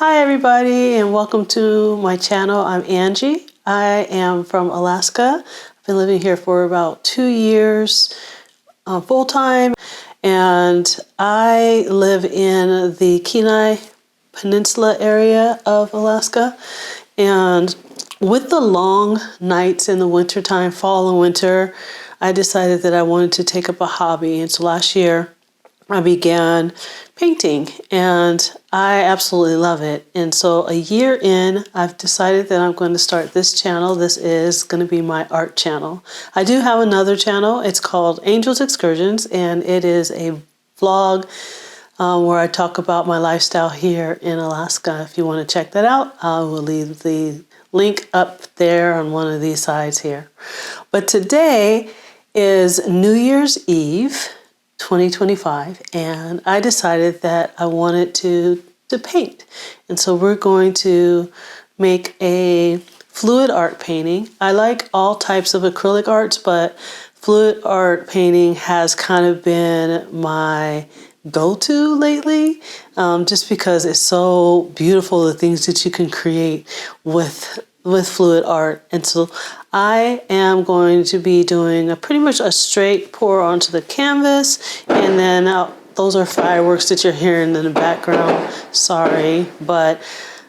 Hi everybody and welcome to my channel. I'm Angie. I am from Alaska. I've been living here for about 2 years full-time, and I live in the Kenai Peninsula area of Alaska. And with the long nights in the wintertime, fall and winter, I decided that I wanted to take up a hobby. And so last year I began painting and I absolutely love it. And so a year in, I've decided that I'm going to start this channel. This is going to be my art channel. I do have another channel. It's called Angel's Excursions, and it is a vlog where I talk about my lifestyle here in Alaska. If you want to check that out, I will leave the link up there on one of these sides here. But today is New Year's Eve 2025, and I decided that I wanted to paint. And so we're going to make a fluid art painting. I like all types of acrylic arts, but fluid art painting has kind of been my go-to lately, just because it's so beautiful, the things that you can create with fluid art. And so I am going to be doing pretty much a straight pour onto the canvas, and then those are fireworks that you're hearing in the background. Sorry, but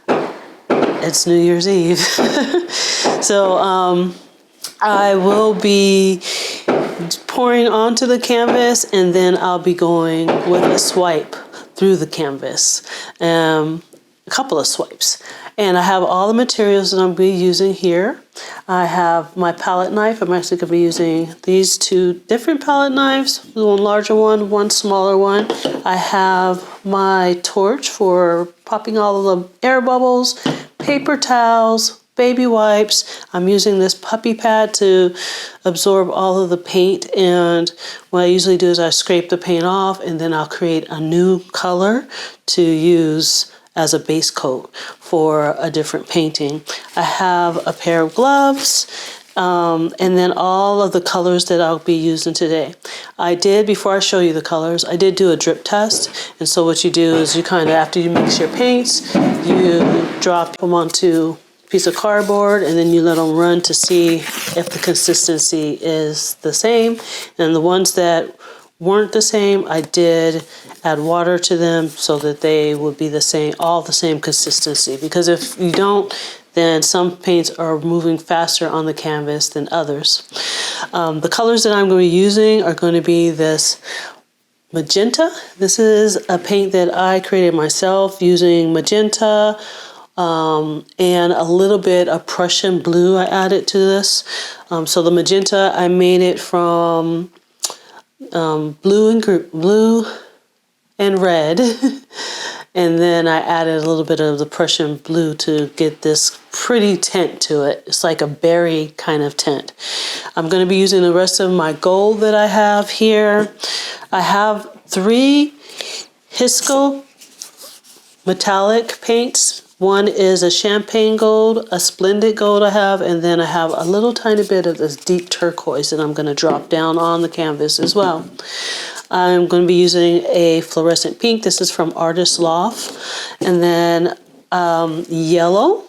it's New Year's Eve. So I will be pouring onto the canvas, and then I'll be going with a swipe through the canvas, a couple of swipes. And I have all the materials that I'm going to be using here. I have my palette knife. I'm actually going to be using these two different palette knives, one larger one smaller one. I have my torch for popping all of the air bubbles, paper towels, baby wipes. I'm using this puppy pad to absorb all of the paint, and what I usually do is I scrape the paint off and then I'll create a new color to use as a base coat for a different painting. I have a pair of gloves, and then all of the colors that I'll be using today. Before I show you the colors, I did do a drip test. And so what you do is you kind of, after you mix your paints, you drop them onto a piece of cardboard, and then you let them run to see if the consistency is the same. And the ones that weren't the same, I did add water to them so that they would be the same, all the same consistency. Because if you don't, then some paints are moving faster on the canvas than others. The colors that I'm going to be using are going to be this magenta. This is a paint that I created myself using magenta and a little bit of Prussian blue I added to this. So the magenta, I made it from blue and red, and then I added a little bit of the Prussian blue to get this pretty tint to it. It's like a berry kind of tint. I'm going to be using the rest of my gold that I have here. I have 3 Hisco metallic paints. One is a champagne gold, a splendid gold I have, and then I have a little tiny bit of this deep turquoise that I'm going to drop down on the canvas as well. I'm going to be using a fluorescent pink. This is from Artist Loft. And then yellow.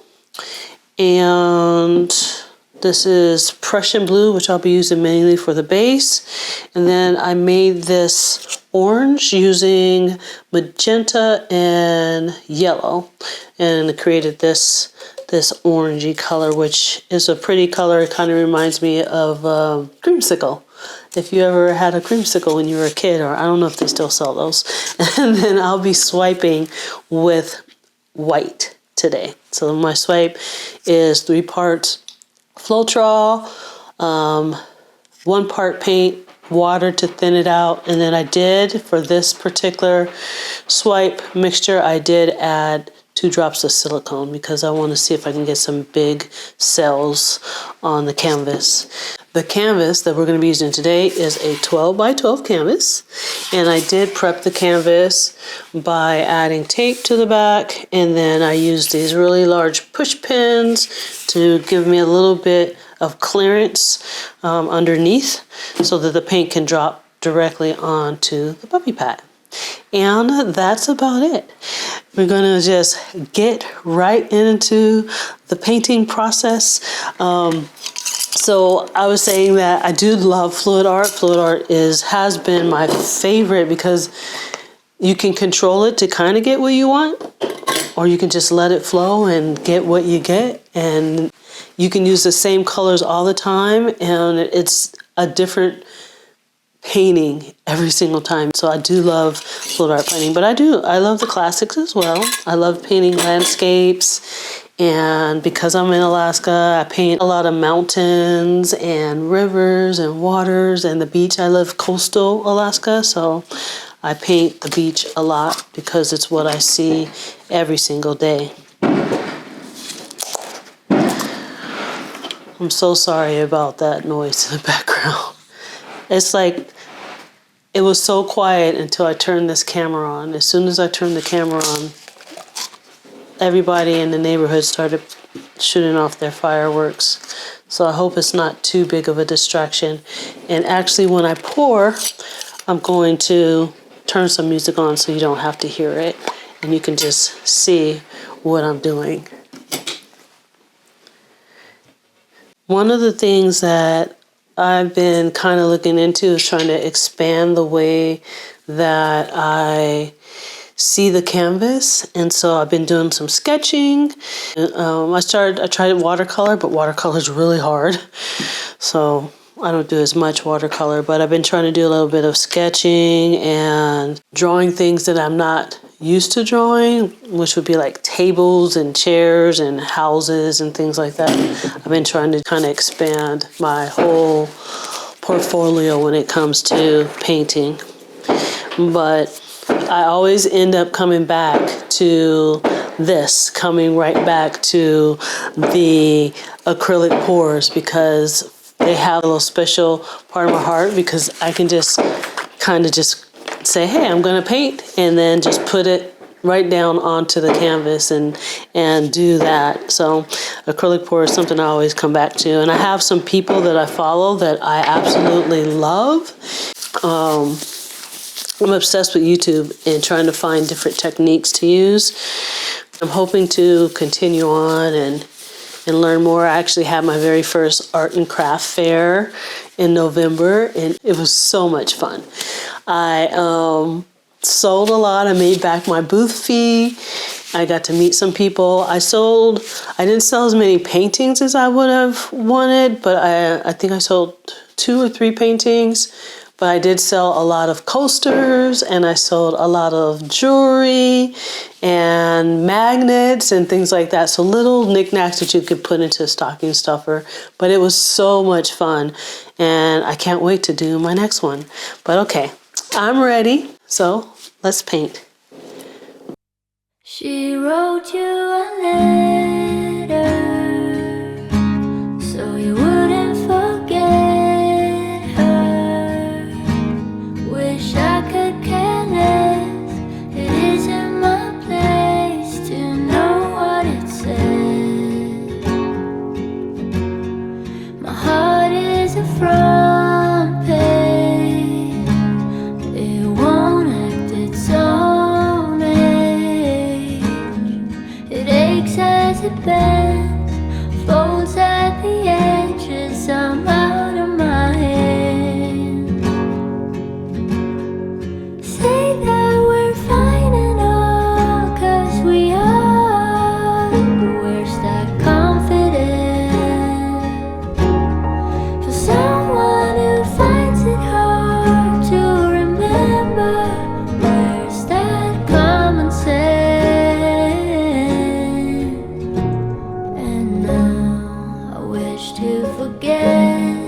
And this is Prussian blue, which I'll be using mainly for the base. And then I made this orange using magenta and yellow. And I created this orangey color, which is a pretty color. It kind of reminds me of creamsicle. If you ever had a creamsicle when you were a kid, or I don't know if they still sell those. And then I'll be swiping with white today. So my swipe is 3 parts Floetrol, 1 part paint, water to thin it out. And then I did, for this particular swipe mixture, I did add 2 drops of silicone because I want to see if I can get some big cells on the canvas. The canvas that we're going to be using today is a 12 by 12 canvas, and I did prep the canvas by adding tape to the back, and then I used these really large push pins to give me a little bit of clearance underneath so that the paint can drop directly onto the puppy pad. And that's about it. We're going to just get right into the painting process. So I was saying that I do love fluid art. Fluid art has been my favorite because you can control it to kind of get what you want, or you can just let it flow and get what you get. And you can use the same colors all the time, and it's a different painting every single time. So I do love fluid art painting, but I love the classics as well. I love painting landscapes, and because I'm in Alaska, I paint a lot of mountains and rivers and waters and the beach. I live coastal Alaska, so I paint the beach a lot because it's what I see every single day. I'm so sorry about that noise in the background. It's like, it was so quiet until I turned this camera on. As soon as I turned the camera on, everybody in the neighborhood started shooting off their fireworks. So I hope it's not too big of a distraction. And actually, when I pour, I'm going to turn some music on so you don't have to hear it, and you can just see what I'm doing. One of the things that I've been kind of looking into is trying to expand the way that I see the canvas, and so I've been doing some sketching. I tried watercolor, but watercolor is really hard, so I don't do as much watercolor, but I've been trying to do a little bit of sketching and drawing things that I'm not used to drawing, which would be like tables and chairs and houses and things like that. I've been trying to kind of expand my whole portfolio when it comes to painting. But I always end up coming back to coming right back to the acrylic pours, because they have a little special part of my heart, because I can just kind of just say, hey, I'm going to paint, and then just put it right down onto the canvas and do that. So acrylic pour is something I always come back to. And I have some people that I follow that I absolutely love. I'm obsessed with YouTube and trying to find different techniques to use. I'm hoping to continue on and learn more. I actually had my very first art and craft fair in November, and it was so much fun. I sold a lot. I made back my booth fee. I got to meet some people. I didn't sell as many paintings as I would have wanted, but I think I sold 2 or 3 paintings. But I did sell a lot of coasters, and I sold a lot of jewelry and magnets and things like that. So little knickknacks that you could put into a stocking stuffer. But it was so much fun, and I can't wait to do my next one. But okay, I'm ready. So let's paint. She wrote you a letter so you wouldn't forget her. Wish I could care less. It isn't my place to know what it says. My heart is a front page. It won't act its own age. It aches as it bends, folds at the edges. I'm out of my head. Say that we're fine and all, 'cause we are. But where's that confidence for someone who finds it hard to remember? Where's that common sense? And now I wish to forget.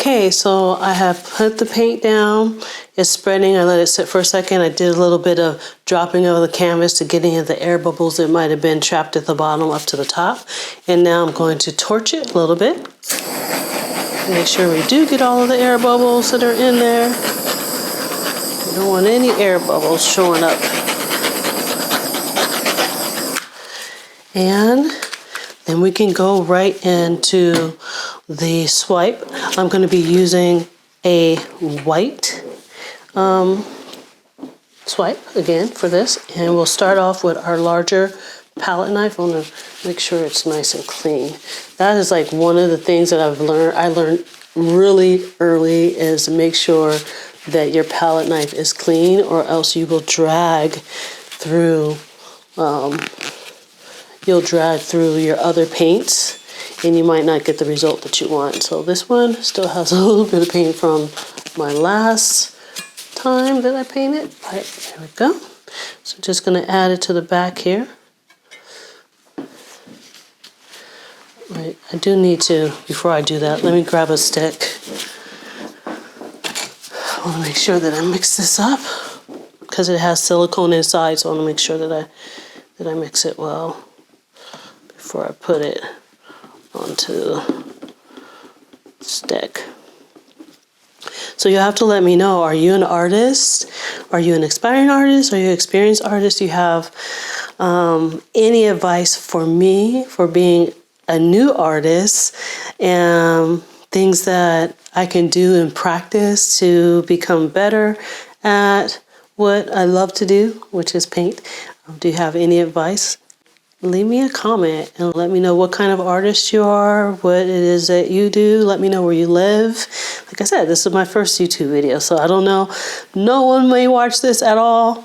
Okay, so I have put the paint down. It's spreading. I let it sit for a second. I did a little bit of dropping of the canvas to get any of the air bubbles that might have been trapped at the bottom up to the top. And now I'm going to torch it a little bit. Make sure we do get all of the air bubbles that are in there. We don't want any air bubbles showing up. And then we can go right into the swipe. I'm going to be using a white swipe again for this, and we'll start off with our larger palette knife. I want to make sure it's nice and clean. That is like one of the things that I learned really early, is to make sure that your palette knife is clean, or else you will drag through your other paints and you might not get the result that you want. So this one still has a little bit of paint from my last time that I painted. All right, there we go. So just going to add it to the back here. Right, I do need to, before I do that, let me grab a stick. I want to make sure that I mix this up because it has silicone inside, so I want to make sure that I mix it well before I put it onto the stick. So you have to let me know, are you an artist? Are you an aspiring artist? Are you an experienced artist? Do you have any advice for me for being a new artist, and things that I can do in practice to become better at what I love to do, which is paint? Do you have any advice? Leave me a comment and let me know what kind of artist you are, what it is that you do. Let me know where you live. Like I said, this is my first YouTube video, so I don't know. No one may watch this at all,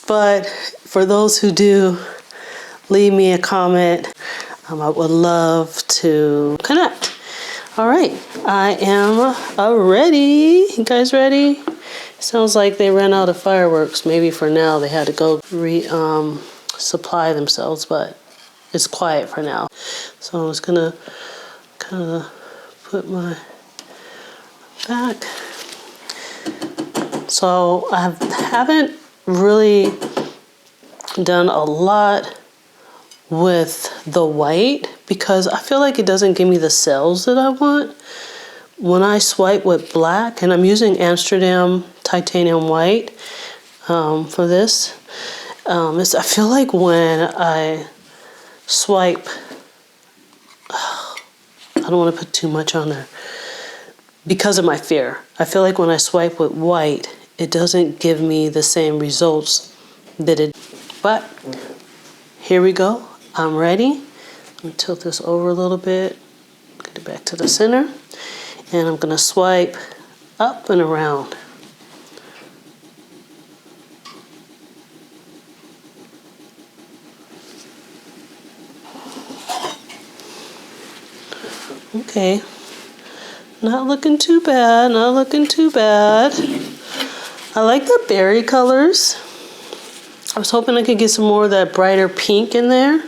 but for those who do, leave me a comment. I would love to connect. All right, I am ready. You guys ready? Sounds like they ran out of fireworks. Maybe for now they had to go supply themselves, but it's quiet for now. So I'm just gonna kind of put my back. So I haven't really done a lot with the white because I feel like it doesn't give me the cells that I want. When I swipe with black, and I'm using Amsterdam titanium white for this, I feel like when I swipe, I don't want to put too much on there because of my fear. I feel like when I swipe with white, it doesn't give me the same results that it. But here we go. I'm ready. Let me tilt this over a little bit. Get it back to the center. And I'm going to swipe up and around. Okay, not looking too bad, not looking too bad. I like the berry colors. I was hoping I could get some more of that brighter pink in there.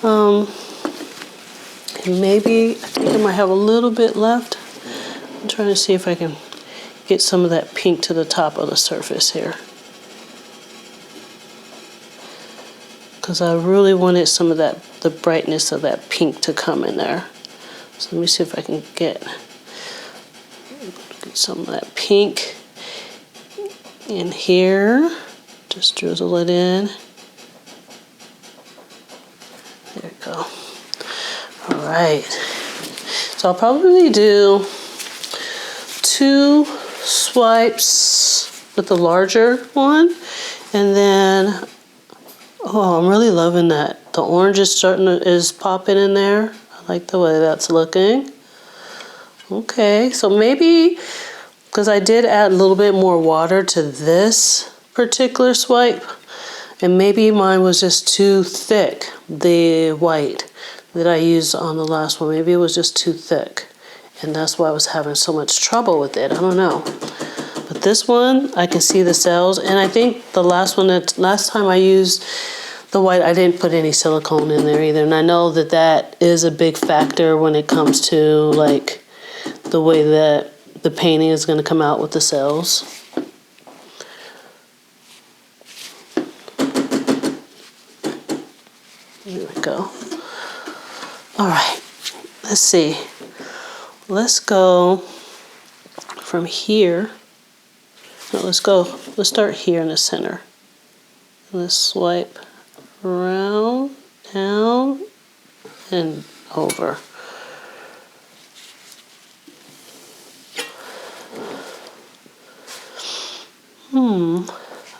And maybe, I think I might have a little bit left. I'm trying to see if I can get some of that pink to the top of the surface here. Because I really wanted some of that, the brightness of that pink to come in there. So let me see if I can get some of that pink in here. Just drizzle it in. There we go. All right. So I'll probably do 2 swipes with the larger one. And then, oh, I'm really loving that. The orange is popping in there. I like the way that's looking. Okay, so maybe, because I did add a little bit more water to this particular swipe, and maybe mine was just too thick, the white that I used on the last one. Maybe it was just too thick, and that's why I was having so much trouble with it. I don't know. But this one, I can see the cells, and I think the last time I used the white, I didn't put any silicone in there either. And I know that that is a big factor when it comes to like the way that the painting is going to come out with the cells. There we go. All right, let's see. Let's go from here. No, let's start here in the center. Let's swipe around, down, and over.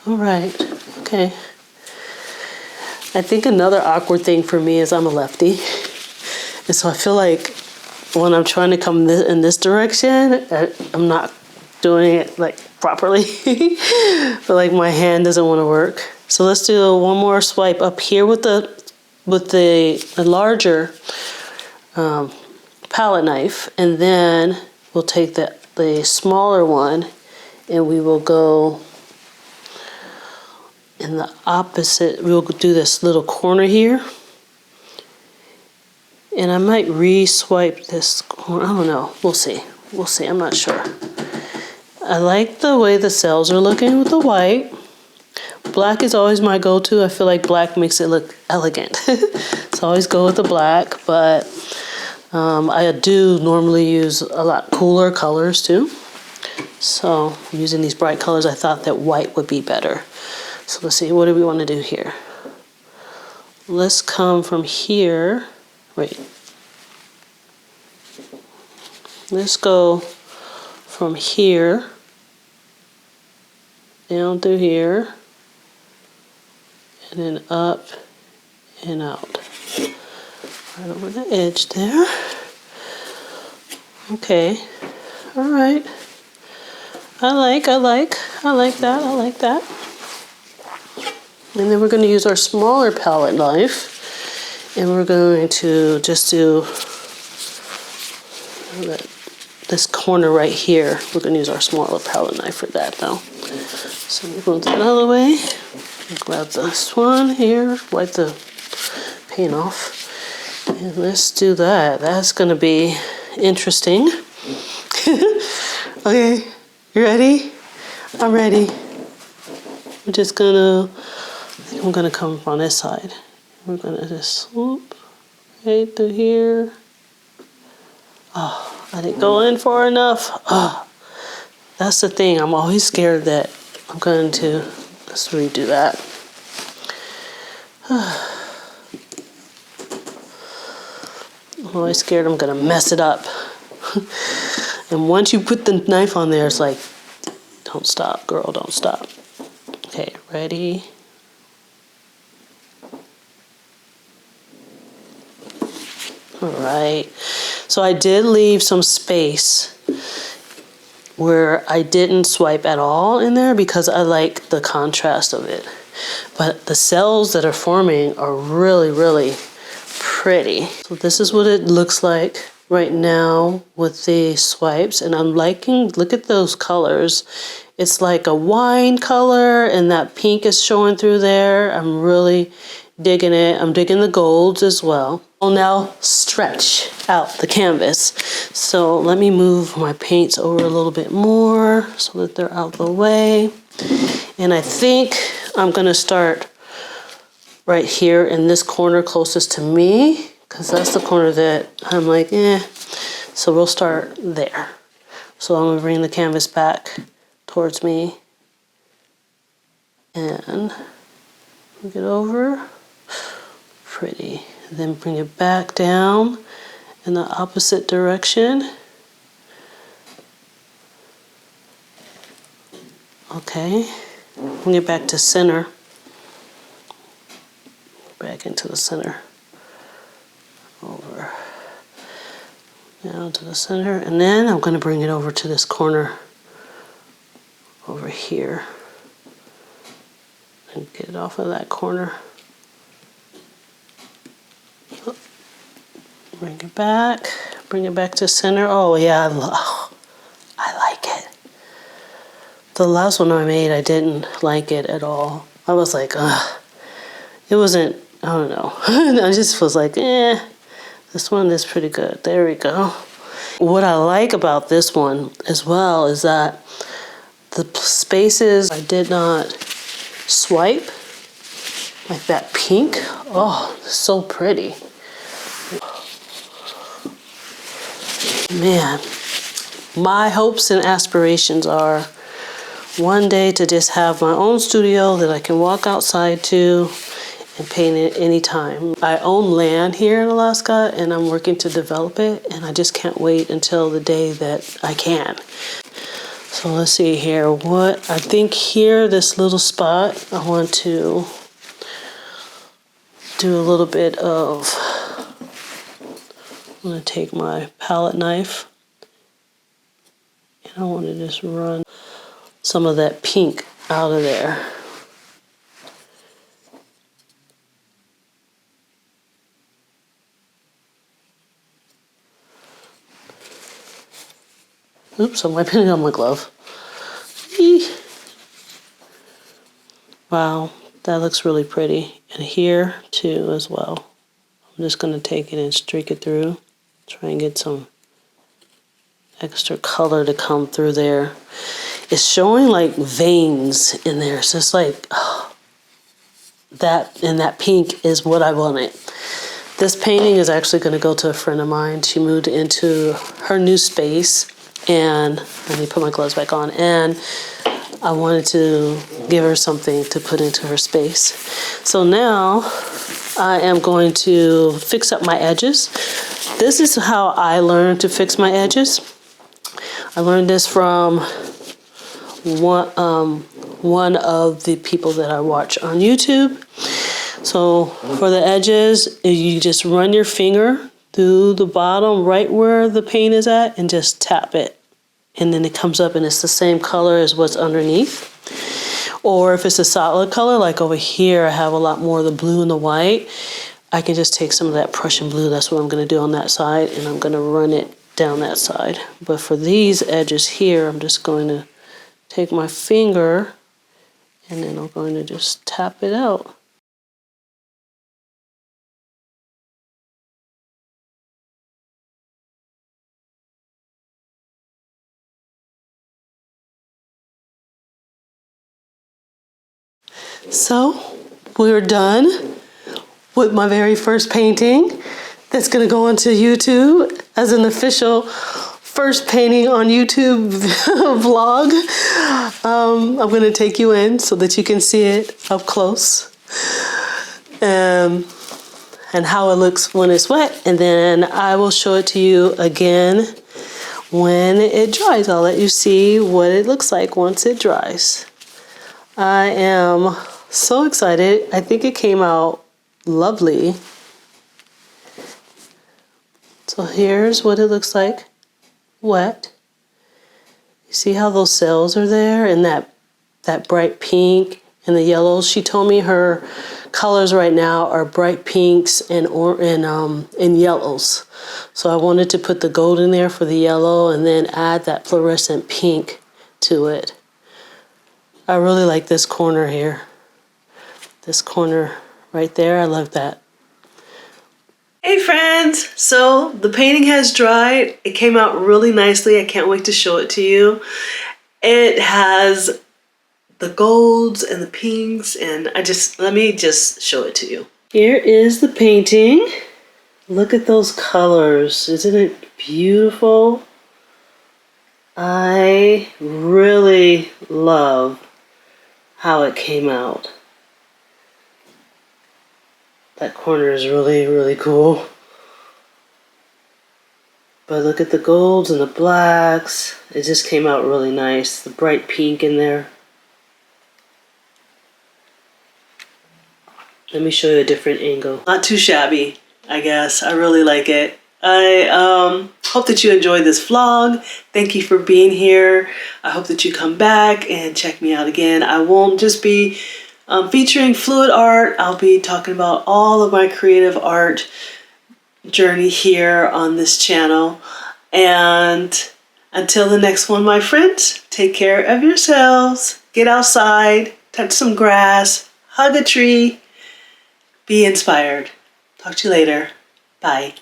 All right, okay. I think another awkward thing for me is I'm a lefty. And so I feel like when I'm trying to come in this direction, I'm not doing it like properly. But like my hand doesn't want to work. So let's do one more swipe up here with the larger palette knife, and then we'll take the smaller one and we will go in the opposite. We'll do this little corner here. And I might re-swipe this corner. I don't know. We'll see. We'll see. I'm not sure. I like the way the cells are looking with the white. Black is always my go-to. I feel like black makes it look elegant. So I always go with the black, but I do normally use a lot cooler colors too. So using these bright colors, I thought that white would be better. So let's see, what do we want to do here? Let's come from here. Wait. Let's go from here down through here and then up and out. Right over the edge there. Okay. All right. I like that. And then we're going to use our smaller palette knife, and we're going to just do this corner right here. We're going to use our smaller palette knife for that though. So we're going to get out of the way. Grab this one here, wipe the paint off, and let's do that. That's going to be interesting. Okay, you ready? I'm ready. I'm just gonna, I'm gonna come on this side. We're gonna just swoop right through here. Oh, I didn't go in far enough. Oh, that's the thing. I'm always scared that I'm going to, let's redo that. I'm always scared I'm gonna mess it up. And once you put the knife on there, it's like, don't stop, girl, don't stop. Okay, ready? All right. So I did leave some space where I didn't swipe at all in there because I like the contrast of it. But the cells that are forming are really, really pretty. So this is what it looks like right now with the swipes, and I'm liking, look at those colors. It's like a wine color and that pink is showing through there. I'm really digging it. I'm digging the golds as well. I'll now stretch out the canvas. So let me move my paints over a little bit more so that they're out the way. And I think I'm gonna start right here in this corner closest to me, because that's the corner that I'm like, eh. So we'll start there. So I'm gonna bring the canvas back towards me and move it over. Pretty. Then bring it back down in the opposite direction. Okay. Bring it back to center. Back into the center. Over. Down to the center. And then I'm going to bring it over to this corner over here. And get it off of that corner. Oh. Bring it back. Bring it back to center. Oh yeah, I like it. The last one I made, I didn't like it at all. I was like, ugh. It wasn't, I don't know. I just was like, eh, this one is pretty good. There we go. What I like about this one as well is that the spaces I did not swipe, like that pink. Oh, so pretty. Man, my hopes and aspirations are one day to just have my own studio that I can walk outside to and paint it anytime. I own land here in Alaska and I'm working to develop it, and I just can't wait until the day that I can. So let's see here. What I think here, this little spot, I want to do a little bit of, I'm going to take my palette knife and I want to just run some of that pink out of there. Oops, I'm wiping it on my glove. Eee. Wow, that looks really pretty. And here too as well. I'm just going to take it and streak it through. Try and get some extra color to come through there. It's showing like veins in there. So it's like, oh, that, and that pink is what I wanted. This painting is actually going to go to a friend of mine. She moved into her new space, and let me put my gloves back on, and I wanted to give her something to put into her space. So now I am going to fix up my edges. This is how I learned to fix my edges. I learned this from one of the people that I watch on YouTube. So for the edges, you just run your finger through the bottom right where the paint is at and just tap it. And then it comes up and it's the same color as what's underneath. Or if it's a solid color, like over here, I have a lot more of the blue and the white. I can just take some of that Prussian blue. That's what I'm going to do on that side, and I'm going to run it down that side. But for these edges here, I'm just going to take my finger and then I'm going to just tap it out. So we're done with my very first painting that's going to go onto YouTube as an official first painting on YouTube vlog. I'm going to take you in so that you can see it up close and how it looks when it's wet, and then I will show it to you again when it dries. I'll let you see what it looks like once it dries. I am so excited. I think it came out lovely. So here's what it looks like wet. You see how those cells are there, and that bright pink and the yellows. She told me her colors right now are bright pinks and yellows. So I wanted to put the gold in there for the yellow and then add that fluorescent pink to it. I really like this corner here. This corner right there, I love that. Hey friends, so the painting has dried. It came out really nicely. I can't wait to show it to you. It has the golds and the pinks, and let me just show it to you. Here is the painting. Look at those colors. Isn't it beautiful? I really love how it came out. That corner is really, really cool. But look at the golds and the blacks. It just came out really nice. The bright pink in there. Let me show you a different angle. Not too shabby, I guess. I really like it. I hope that you enjoyed this vlog. Thank you for being here. I hope that you come back and check me out again. I won't just be featuring fluid art. I'll be talking about all of my creative art journey here on this channel. And until the next one, my friends, take care of yourselves. Get outside, touch some grass, hug a tree, be inspired. Talk to you later. Bye.